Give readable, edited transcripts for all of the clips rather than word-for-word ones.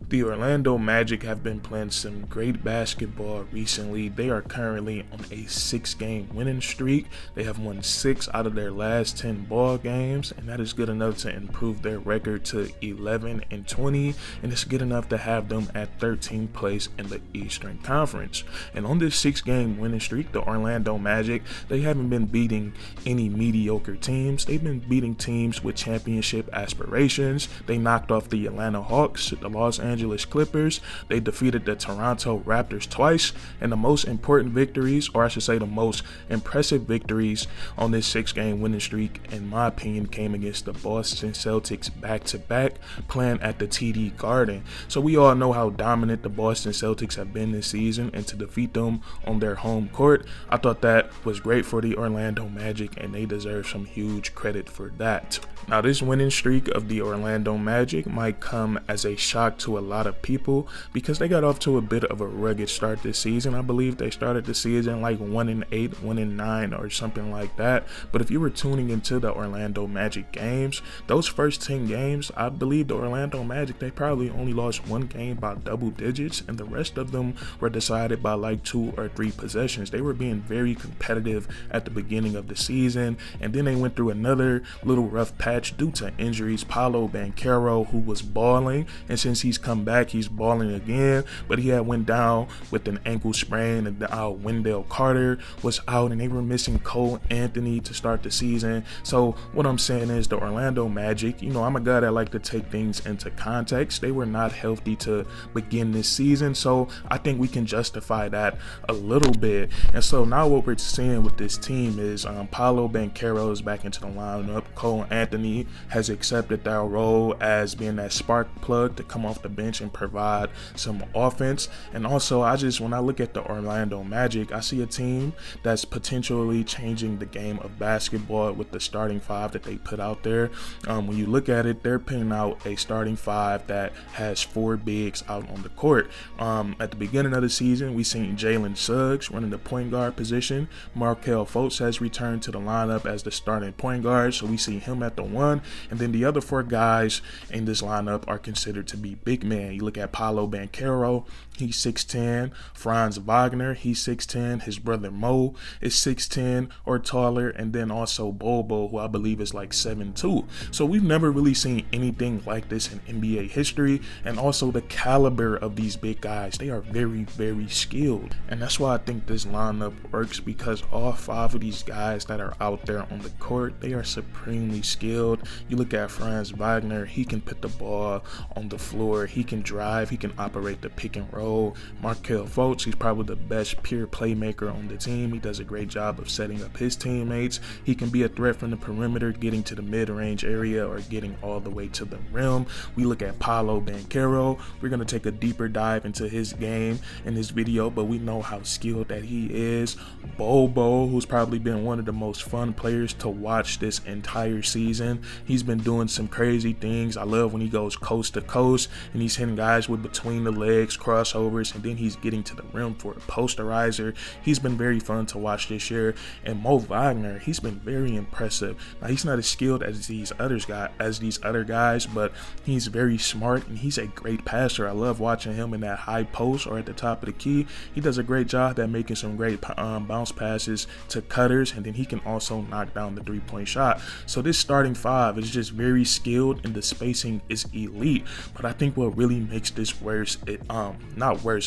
The Orlando Magic have been playing some great basketball recently. They are currently on a 6-game winning streak. They have won 6 out of their last 10 ball games, and that is good enough to improve their record to 11-20, and it's good enough to have them at 13th place in the Eastern Conference. And on this 6-game winning streak, the Orlando Magic, they haven't been beating any mediocre teams. They've been beating teams with championship aspirations. They knocked off the Atlanta Hawks, the Los Angeles Clippers. They defeated the Toronto Raptors twice, and the most important victories, or I should say the most impressive victories on this 6-game winning streak, in my opinion, came against the Boston Celtics back-to-back, playing at the TD Garden. So we all know how dominant the Boston Celtics have been this season, and to defeat them on their home court, I thought that was great for the Orlando Magic, and they deserve some huge credit for that. Now, this winning streak of the Orlando Magic might come as a shock to a lot of people because they got off to a bit of a rugged start this season. I believe they started the season like 1-8, 1-9, or something like that. But if you were tuning into the Orlando Magic games, those first 10 games, I believe the Orlando Magic, they probably only lost one game by double digits, and the rest of them were decided by like 2 or 3 possessions. They were being very competitive at the beginning of the season, and then they went through another little rough patch due to injuries. Paolo Banchero, who was balling, and since he's come back, he's balling again, but he had went down with an ankle sprain, and Wendell Carter was out, and they were missing Cole Anthony to start the season. So what I'm saying is the Orlando Magic, I'm a guy that like to take things into context. They were not healthy to begin this season, so I think we can justify that a little bit. And so now what we're seeing with this team is Paolo Banchero is back into the lineup. Cole Anthony has accepted that role as being that spark plug to come off the bench and provide some offense. And also, when I look at the Orlando Magic, I see a team that's potentially changing the game of basketball with the starting 5 that they put out there. When you look at it, they're putting out a starting 5 that has 4 bigs out on the court. At the beginning of the season, we seen Jalen Suggs running the point guard position. Markelle Fultz has returned to the lineup as the starting point guard, so we see him at the 1. And then the other 4 guys in this lineup are considered to be big men. You look at Paolo Banchero, he's 6'10". Franz Wagner, he's 6'10". His brother Mo is 6'10" or taller. And then also Bobo, who I believe is like 7'2". So we've never really seen anything like this in NBA history. And also the caliber of these big guys, they are very, very skilled. And that's why I think this lineup works, because all 5 of these guys that are out there on the court, they are supremely skilled. You look at Franz Wagner, he can put the ball on the floor, he can drive, he can operate the pick and roll. Markelle Fultz, he's probably the best pure playmaker on the team. He does a great job of setting up his teammates. He can be a threat from the perimeter, getting to the mid-range area or getting all the way to the rim. We look at Paolo Banchero. We're going to take a deeper dive into his game in this video, but we know how skilled that he is. Bobo, who's probably been one of the most fun players to watch this entire season. He's been doing some crazy things. I love when he goes coast to coast and he's hitting guys with between the legs crossovers, and then he's getting to the rim for a posterizer. He's been very fun to watch this year. And Mo Wagner, he's been very impressive. Now, he's not as skilled as these other guys, but he's very smart and he's a great passer. I love watching him in that high post or at the top of the key. He does a great job at making some great bounce passes to cutters, and then he can also knock down the 3-point shot. So this starting 5 is just very skilled and the spacing is elite. But I think what really makes this worse,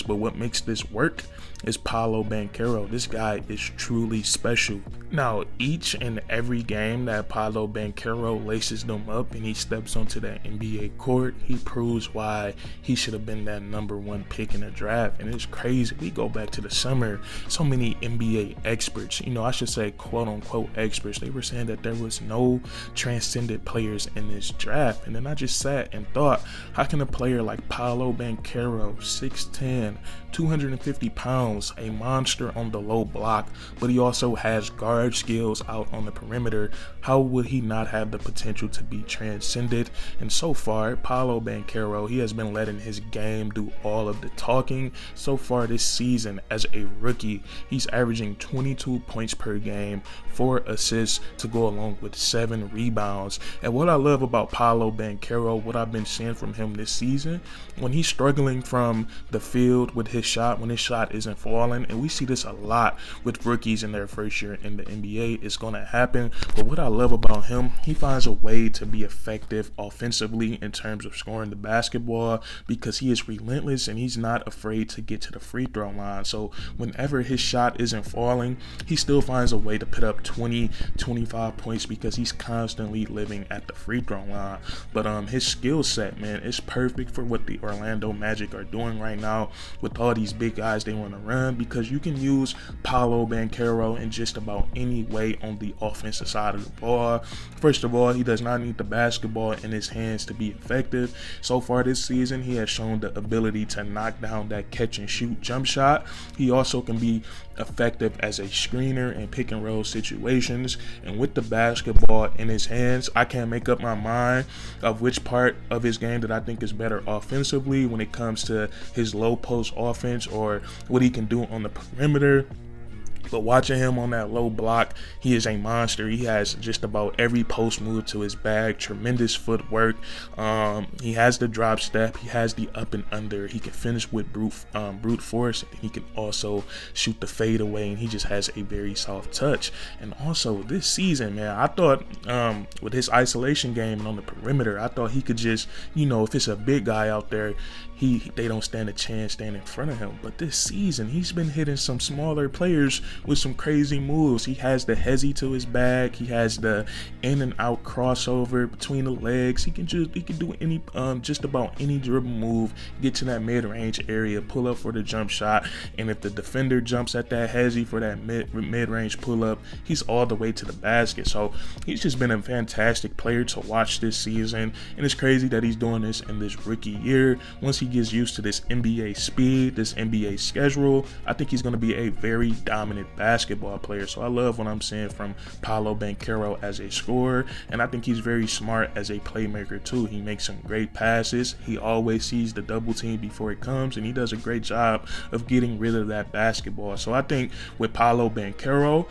what makes this work is Paolo Banchero. This guy is truly special. Now, each and every game that Paolo Banchero laces them up and he steps onto that NBA court, he proves why he should have been that #1 pick in the draft. And it's crazy. We go back to the summer, so many NBA experts, I should say quote unquote experts, they were saying that there was no transcendent players in this draft. And then I just sat and thought, how can a player like Paolo Banchero, 6'10", 250 pounds, a monster on the low block, but he also has guard skills out on the perimeter, how would he not have the potential to be transcended? And so far, Paolo Banchero, he has been letting his game do all of the talking. So far this season as a rookie, he's averaging 22 points per game, 4 assists to go along with 7 rebounds. And what I love about Paolo Banchero, what I've been seeing from him this season, season, when he's struggling from the field with his shot, when his shot isn't falling, and we see this a lot with rookies in their first year in the NBA, it's going to happen. But what I love about him, he finds a way to be effective offensively in terms of scoring the basketball, because he is relentless and he's not afraid to get to the free throw line. So whenever his shot isn't falling, he still finds a way to put up 20, 25 points because he's constantly living at the free throw line. But his skill set, man, is perfect for what the Orlando Magic are doing right now with all these big guys they want to run, because you can use Paolo Banchero in just about any way on the offensive side of the ball. First of all, he does not need the basketball in his hands to be effective. So far this season, he has shown the ability to knock down that catch and shoot jump shot. He also can be effective as a screener in pick and roll situations. And with the basketball in his hands, I can't make up my mind of which part of his game that I think is better offensively when it comes to his low post offense or what he can do on the perimeter. But watching him on that low block, he is a monster. He has just about every post move to his bag. Tremendous footwork. He has the drop step. He has the up and under. He can finish with brute force. And he can also shoot the fade away. And he just has a very soft touch. And also this season, man, I thought with his isolation game and on the perimeter, I thought he could just, if it's a big guy out there, they don't stand a chance standing in front of him. But this season, he's been hitting some smaller players with some crazy moves. He has the hezzy to his bag. He has the in and out crossover between the legs. He can do any just about any dribble move, get to that mid-range area, pull up for the jump shot, and if the defender jumps at that hezzy for that mid-range pull-up, he's all the way to the basket. So he's just been a fantastic player to watch this season, and it's crazy that he's doing this in this rookie year. Once he gets used to this NBA speed, this NBA schedule, I think he's going to be a very dominant basketball player. So I love what I'm seeing from Paolo Banchero as a scorer, and I think he's very smart as a playmaker too. He makes some great passes. He always sees the double team before it comes, and he does a great job of getting rid of that basketball. So I think with Paolo Banchero,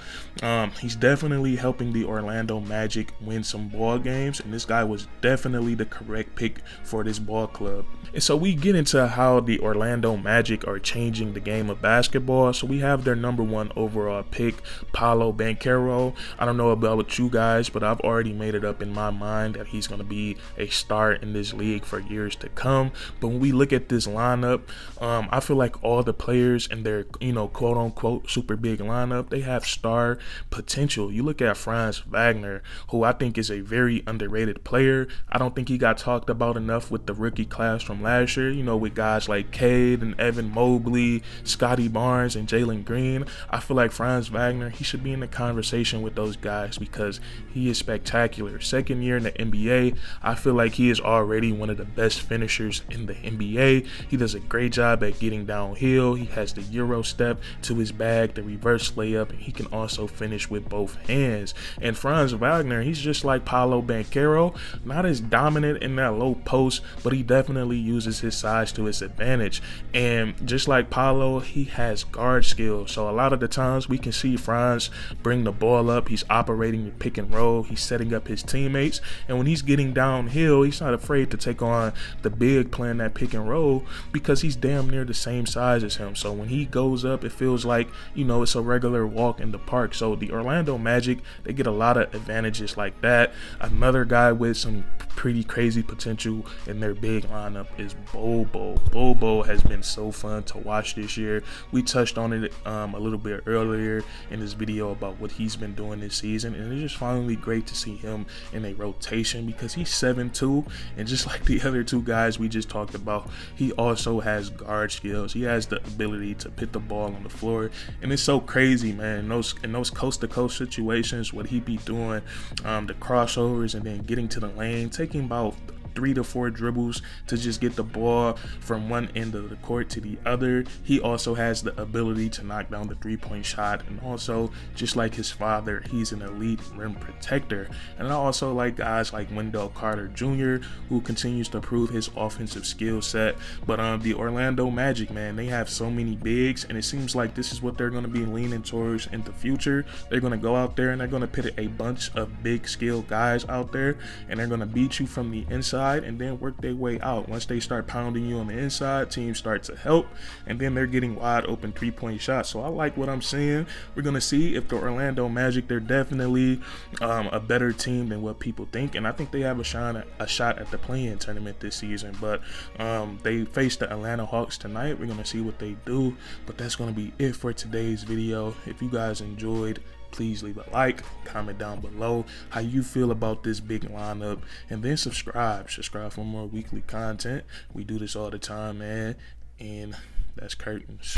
he's definitely helping the Orlando Magic win some ball games, and this guy was definitely the correct pick for this ball club. And so we get into how the Orlando Magic are changing the game of basketball. So we have their number one overall pick, Paolo Banchero. I don't know about you guys, but I've already made it up in my mind that he's going to be a star in this league for years to come. But when we look at this lineup, I feel like all the players in their, quote unquote super big lineup, they have star potential. You look at Franz Wagner, who I think is a very underrated player. I don't think he got talked about enough with the rookie class from last year, with guys like Cade and Evan Mobley, Scotty Barnes, and Jalen Green. I feel like Franz Wagner, he should be in the conversation with those guys because he is spectacular. Second year in the NBA, I feel like he is already one of the best finishers in the NBA. He does a great job at getting downhill. He has the Euro step to his bag, the reverse layup, and he can also finish with both hands. And Franz Wagner, he's just like Paolo Banchero, not as dominant in that low post, but he definitely uses his size to his advantage. And just like Paolo, he has guard skills. So a lot of the times we can see Franz bring the ball up. He's operating the pick and roll. He's setting up his teammates. And when he's getting downhill, he's not afraid to take on the big playing that pick and roll because he's damn near the same size as him. So when he goes up, it feels like, it's a regular walk in the park. So the Orlando Magic, they get a lot of advantages like that. Another guy with some pretty crazy potential in their big lineup is Bobo. Bobo has been so fun to watch this year. We touched on it a little bit earlier in this video about what he's been doing this season, and it's just finally great to see him in a rotation because he's 7'2", and just like the other two guys we just talked about, he also has guard skills. He has the ability to put the ball on the floor, and it's so crazy, man. In those coast-to-coast situations, what he be doing, the crossovers and then getting to the lane, taking about 3 to 4 dribbles to just get the ball from one end of the court to the other. He also has the ability to knock down the three-point shot, and also, just like his father, he's an elite rim protector. And I also like guys like Wendell Carter Jr., who continues to prove his offensive skill set. But the Orlando Magic, man, they have so many bigs, and it seems like this is what they're going to be leaning towards in the future. They're going to go out there and they're going to put a bunch of big skill guys out there, and they're going to beat you from the inside inside and then work their way out. Once they start pounding you on the inside, teams start to help, and then they're getting wide open 3-point shots. So I like what I'm seeing. We're going to see if the Orlando Magic, they're definitely a better team than what people think, and I think they have a shot at the play-in tournament this season. But they face the Atlanta Hawks tonight. We're going to see what they do, but that's going to be it for today's video. If you guys enjoyed, please leave a like, comment down below how you feel about this big lineup, and then subscribe for more weekly content. We do this all the time, man, and that's curtains.